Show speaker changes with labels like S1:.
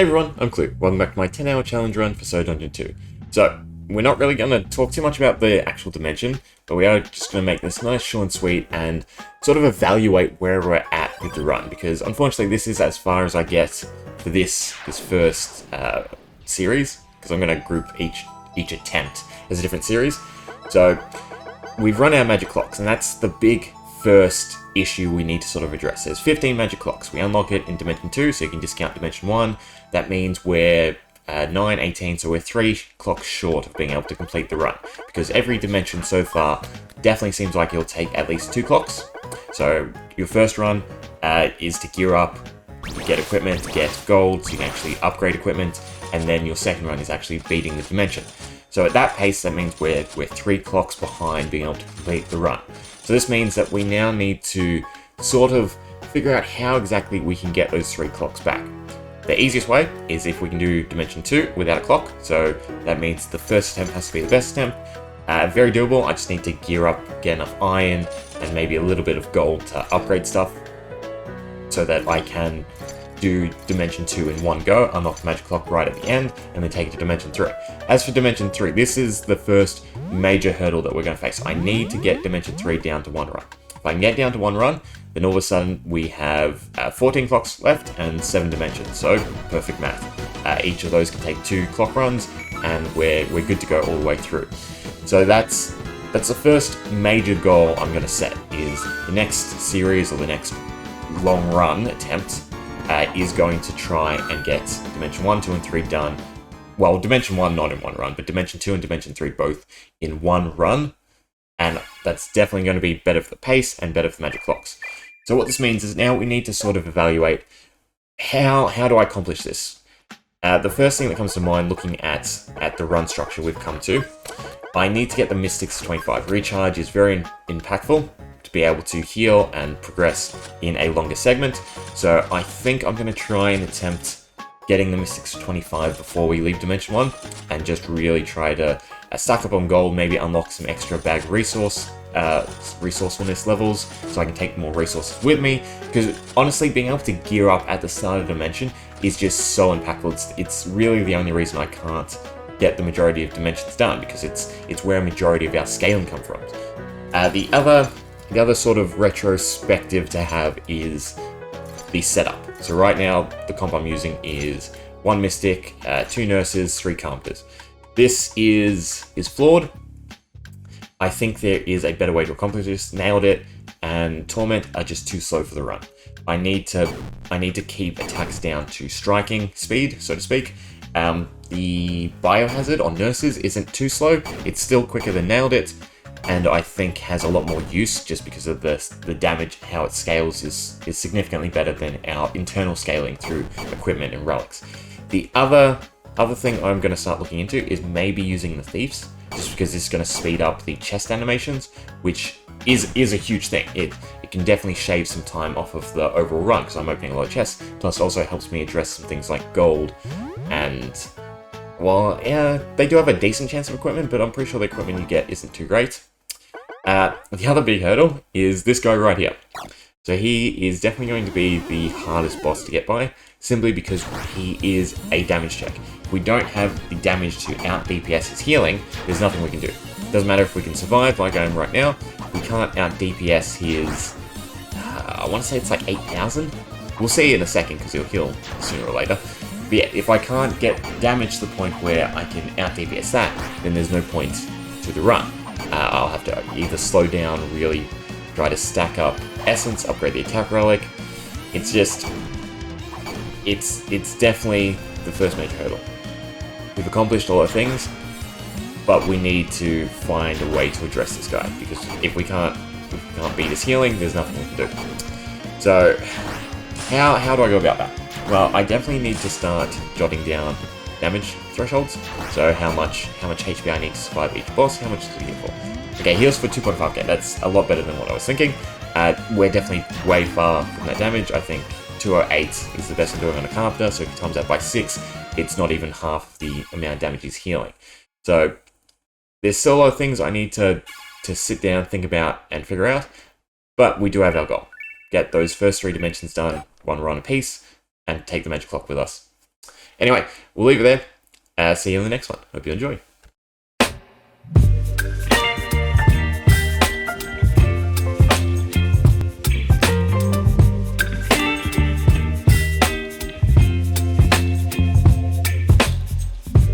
S1: everyone, I'm Clue. Welcome back to my 10-hour challenge run for So Dungeon 2. So, we're not really going to talk too much about the actual dimension, but we are just going to make this nice, short and sweet and sort of evaluate where we're at with the run, because unfortunately this is as far as I get for this first series, because I'm going to group each attempt as a different series. So, we've run our magic clocks, and that's the big first issue we need to sort of address. There's 15 magic clocks. We unlock it in Dimension 2, so you can discount Dimension 1. That means we're 9, 18, so we're 3 clocks short of being able to complete the run. Because every dimension so far definitely seems like it'll take at least 2 clocks. So your first run is to gear up, get equipment, get gold, so you can actually upgrade equipment, and then your second run is actually beating the dimension. So at that pace, that means we're 3 clocks behind being able to complete the run. So this means that we now need to sort of figure out how exactly we can get those 3 clocks back. The easiest way is if we can do Dimension 2 without a clock, so that means the first attempt has to be the best attempt. Very doable. I just need to gear up, get enough iron, and maybe a little bit of gold to upgrade stuff, so that I can do Dimension 2 in one go, unlock the magic clock right at the end, and then take it to Dimension 3. As for Dimension 3, this is the first major hurdle that we're going to face. I need to get Dimension 3 down to 1 run. If I can get down to 1 run, then all of a sudden we have 14 clocks left and 7 dimensions, so perfect math. Each of those can take 2 clock runs, and we're good to go all the way through. So that's the first major goal I'm going to set, is the next series or the next long run attempt is going to try and get Dimension 1, 2, and 3 done. Well, Dimension 1 not in 1 run, but Dimension 2 and Dimension 3 both in 1 run. And that's definitely going to be better for the pace and better for the magic clocks. So what this means is now we need to sort of evaluate how do I accomplish this? The first thing that comes to mind looking at the run structure we've come to, I need to get the Mystics to 25. Recharge is very impactful to be able to heal and progress in a longer segment. So I think I'm going to try and attempt getting the Mystics to 25 before we leave Dimension 1, and just really try to stack up on gold, maybe unlock some extra bag resourcefulness levels, so I can take more resources with me, because honestly, being able to gear up at the start of Dimension is just so impactful. It's really the only reason I can't get the majority of dimensions done, because it's where a majority of our scaling come from. The other sort of retrospective to have is the setup. So right now, the comp I'm using is 1 Mystic, 2 Nurses, 3 Carpenters. This is flawed. I think there is a better way to accomplish this. Nailed it, and Torment are just too slow for the run. I need to keep attacks down to striking speed, so to speak. The Biohazard on Nurses isn't too slow. It's still quicker than Nailed It, and I think has a lot more use just because of the damage. How it scales is significantly better than our internal scaling through equipment and relics. The other thing I'm going to start looking into is maybe using the Thieves, just because it's going to speed up the chest animations, which is a huge thing. It can definitely shave some time off of the overall run, because I'm opening a lot of chests, plus also helps me address some things like gold, and well, yeah, they do have a decent chance of equipment, but I'm pretty sure the equipment you get isn't too great. The other big hurdle is this guy right here. So he is definitely going to be the hardest boss to get by, simply because he is a damage check. If we don't have the damage to out DPS his healing, there's nothing we can do. Doesn't matter if we can survive like I am right now, we can't out DPS his, I want to say it's like 8,000? We'll see in a second because he'll heal sooner or later. But yeah, if I can't get damage to the point where I can out DPS that, then there's no point to the run. I'll have to either slow down, really try to stack up essence, upgrade the attack relic. It's definitely the first major hurdle. We've accomplished a lot of things, but we need to find a way to address this guy, because if we can't beat his healing, there's nothing we can do. So how do I go about that? Well, I definitely need to start jotting down damage thresholds. So how much HP I need to survive each boss, how much does it heal for? Okay, heals for 2.5k, that's a lot better than what I was thinking. We're definitely way far from that damage. I think 208 is the best I'm doing on a Carpenter, so if you times that by 6, it's not even half the amount of damage he's healing. So there's still a lot of things I need to sit down, think about, and figure out, but we do have our goal. Get those first 3 dimensions done, 1 run apiece, and take the magic clock with us. Anyway, we'll leave it there. See you in the next one. Hope you enjoy.